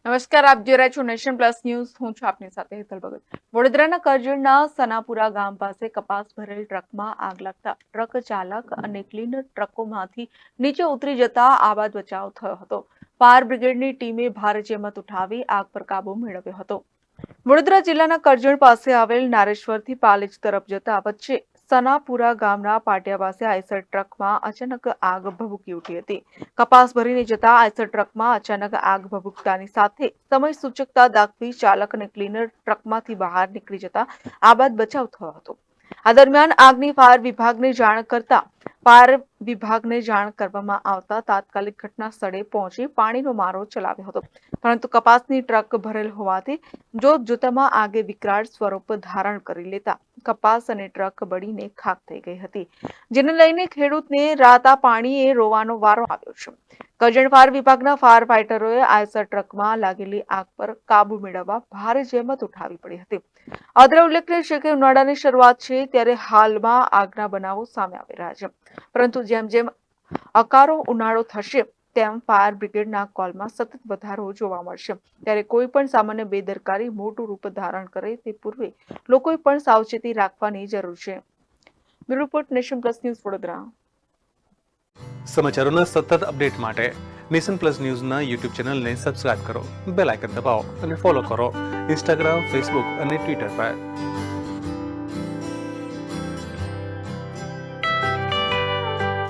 નમસ્કાર, આપ જોઈ રહ્યા છો નેશન પ્લસ ન્યૂઝ. હું છું આપની સાથે હેતલ ભગત. વડોદરાના કરજણના સનાપુરા ગામ પાસે કપાસ ભરેલ ટ્રકમાં આગ લાગતા ટ્રક ચાલક અને ક્લીનર ટ્રકોમાંથી નીચે ઉતરી જતા આબાદ બચાવ થયો હતો. ફાયર બ્રિગેડની ટીમે ભારે જહેમત ઉઠાવી આગ પર કાબુ મેળવ્યો હતો. વડોદરા જિલ્લાના કરજણ પાસે આવેલ નારેશ્વરથી પાલેજ તરફ જતા વચ્ચે સનાપુરા ગામના પાટિયા પાસે આઈસર ટ્રકમાં અચાનક આગ ભભૂકી ઉઠી હતી. કપાસ ભરીને જતા આઈસર ટ્રકમાં અચાનક આગ ભભૂકતાની સાથે સમય સૂચકતા દાખવી ચાલક અને ક્લીનર ટ્રકમાંથી બહાર નીકળી જતા આબાદ બચાવ થયો હતો. આ દરમિયાન આગની ફાયર વિભાગને જાણ કરતા ફાયર વિભાગને જાણ કરવામાં આવતા તાત્કાલિક ઘટના સ્થળે પહોંચી પાણીનો મારો ચલાવ્યો હતો, પરંતુ કપાસની ટ્રક ભરેલ હોવાથી જોતજોતામાં આગે વિકરાળ સ્વરૂપ ધારણ કરી લેતા કપાસ અને ટ્રક બળીને ખાખ થઈ ગઈ હતી, જેને લઈને ખેડૂતને રાતા પાણીએ રોવાનો વારો આવ્યો છે. કરજણ ફાયર વિભાગના ફાયર ફાઈટરોએ આઈસર ટ્રકમાં લાગેલી આગ પર કાબુ મેળવવા ભારે જહેમત ઉઠાવવી પડી હતી. અત્રે ઉલ્લેખનીય છે કે ઉનાળાની શરૂઆત છે ત્યારે હાલમાં આગના બનાવો સામે આવી રહ્યા છે, પરંતુ જેમ જેમ અકારો ઉનાળો થશે તેમ ફાયર બ્રિગેડના કોલમાં સતત વધારો જોવા મળશે. ત્યારે કોઈ પણ સામાન્ય બેદરકારી મોટું રૂપ ધારણ કરે તે પૂર્વે લોકોએ પણ સાવચેતી રાખવાની જરૂર છે. Bureau report, nation plus news, Vadodara. સમાચારોના સતત અપડેટ માટે નેશન પ્લસ ન્યૂઝના યુટ્યુબ ચેનલને સબસ્ક્રાઇબ કરો, બેલ આઇકન દબાવો અને ફોલો કરો ઇન્સ્ટાગ્રામ, ફેસબુક અને ટ્વિટર પર.